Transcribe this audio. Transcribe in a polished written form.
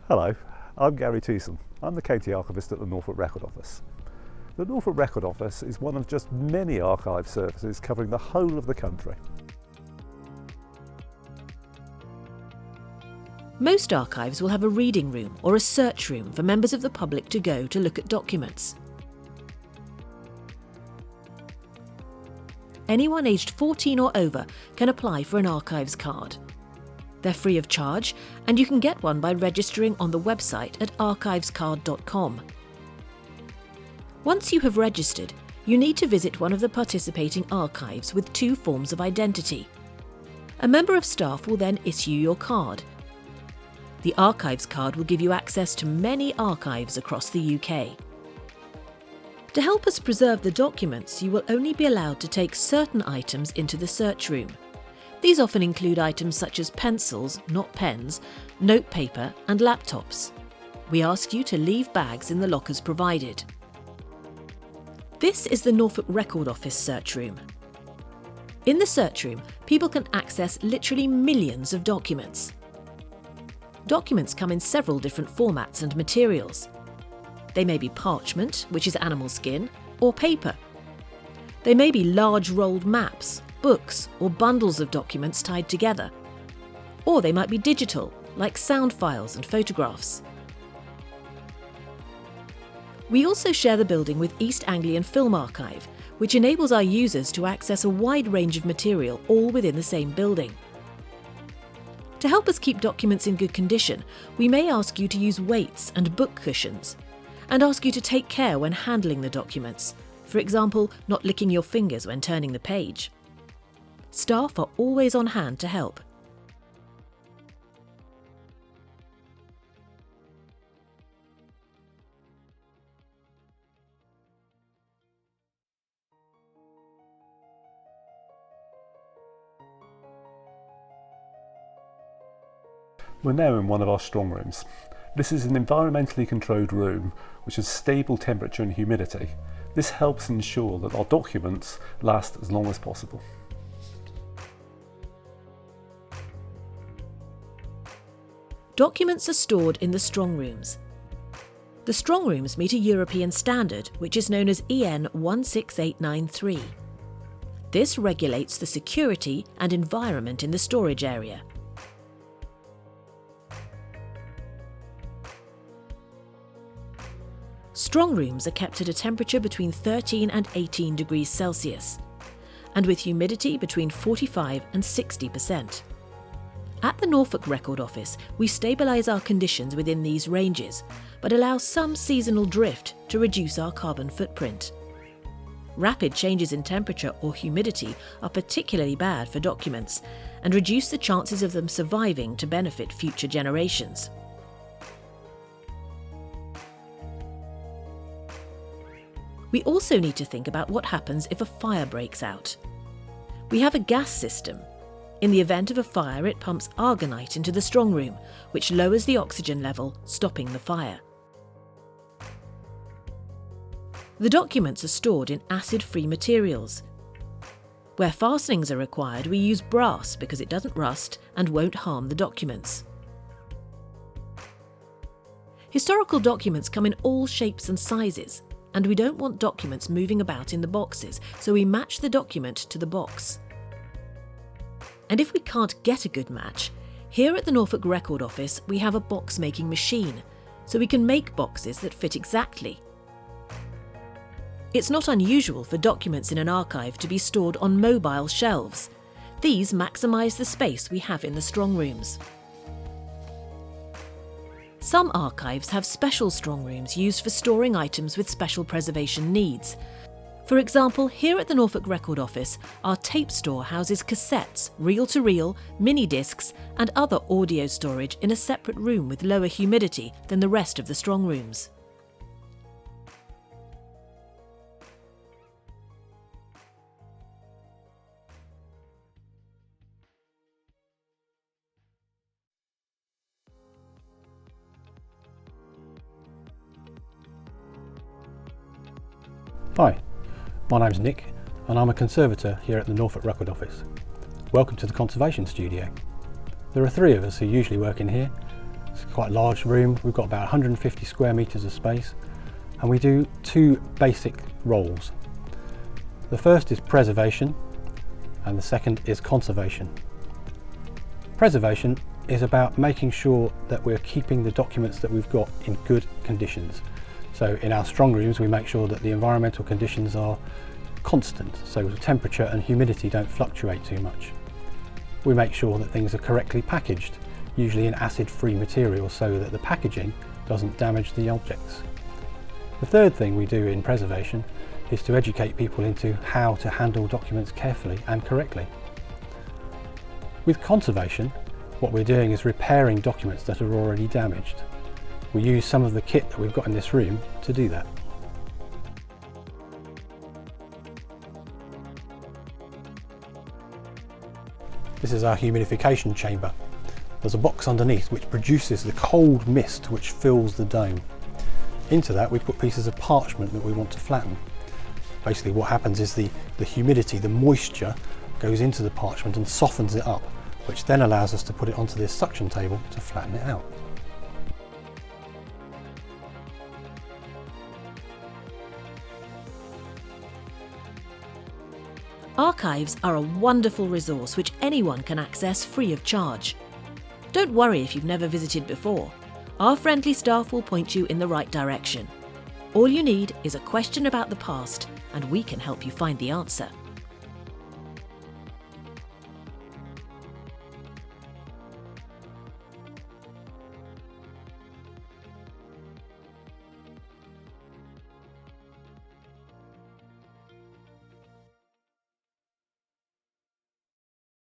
Hello, I'm Gary Teeson. I'm the County Archivist at the Norfolk Record Office. The Norfolk Record Office is one of just many archive services covering the whole of the country. Most archives will have a reading room or a search room for members of the public to go to look at documents. Anyone aged 14 or over can apply for an archives card. They're free of charge, and you can get one by registering on the website at archivescard.com. Once you have registered, you need to visit one of the participating archives with 2 forms of identity. A member of staff will then issue your card. The archives card will give you access to many archives across the UK. To help us preserve the documents, you will only be allowed to take certain items into the search room. These often include items such as pencils, not pens, notepaper and laptops. We ask you to leave bags in the lockers provided. This is the Norfolk Record Office search room. In the search room, people can access literally millions of documents. Documents come in several different formats and materials. They may be parchment, which is animal skin, or paper. They may be large rolled maps, books, or bundles of documents tied together. Or they might be digital, like sound files and photographs. We also share the building with East Anglian Film Archive, which enables our users to access a wide range of material all within the same building. To help us keep documents in good condition, we may ask you to use weights and book cushions, and ask you to take care when handling the documents, for example, not licking your fingers when turning the page. Staff are always on hand to help. We're now in one of our strong rooms. This is an environmentally controlled room which has stable temperature and humidity. This helps ensure that our documents last as long as possible. Documents are stored in the strong rooms. The strong rooms meet a European standard, which is known as EN 16893. This regulates the security and environment in the storage area. Strong rooms are kept at a temperature between 13 and 18 degrees Celsius, and with humidity between 45 and 60%. At the Norfolk Record Office, we stabilise our conditions within these ranges, but allow some seasonal drift to reduce our carbon footprint. Rapid changes in temperature or humidity are particularly bad for documents and reduce the chances of them surviving to benefit future generations. We also need to think about what happens if a fire breaks out. We have a gas system. In the event of a fire, it pumps argonite into the strong room, which lowers the oxygen level, stopping the fire. The documents are stored in acid-free materials. Where fastenings are required, we use brass because it doesn't rust and won't harm the documents. Historical documents come in all shapes and sizes, and we don't want documents moving about in the boxes, so we match the document to the box. And if we can't get a good match, here at the Norfolk Record Office we have a box making machine, so we can make boxes that fit exactly. It's not unusual for documents in an archive to be stored on mobile shelves. These maximise the space we have in the strong rooms. Some archives have special strong rooms used for storing items with special preservation needs. For example, here at the Norfolk Record Office, our tape store houses cassettes, reel-to-reel, mini-discs and other audio storage in a separate room with lower humidity than the rest of the strong rooms. Hi, my name's Nick and I'm a conservator here at the Norfolk Record Office. Welcome to the Conservation Studio. There are 3 of us who usually work in here, It's quite a large room. We've got about 150 square metres of space, and we do two basic roles. The first is preservation and the second is conservation. Preservation is about making sure that we're keeping the documents that we've got in good conditions. So in our strong rooms, we make sure that the environmental conditions are constant, so temperature and humidity don't fluctuate too much. We make sure that things are correctly packaged, usually in acid-free material, so that the packaging doesn't damage the objects. The third thing we do in preservation is to educate people into how to handle documents carefully and correctly. With conservation, what we're doing is repairing documents that are already damaged. We use some of the kit that we've got in this room to do that. This is our humidification chamber. There's a box underneath which produces the cold mist which fills the dome. Into that we put pieces of parchment that we want to flatten. Basically what happens is the humidity, the moisture, goes into the parchment and softens it up, which then allows us to put it onto this suction table to flatten it out. Archives are a wonderful resource which anyone can access free of charge. Don't worry if you've never visited before. Our friendly staff will point you in the right direction. All you need is a question about the past, and we can help you find the answer.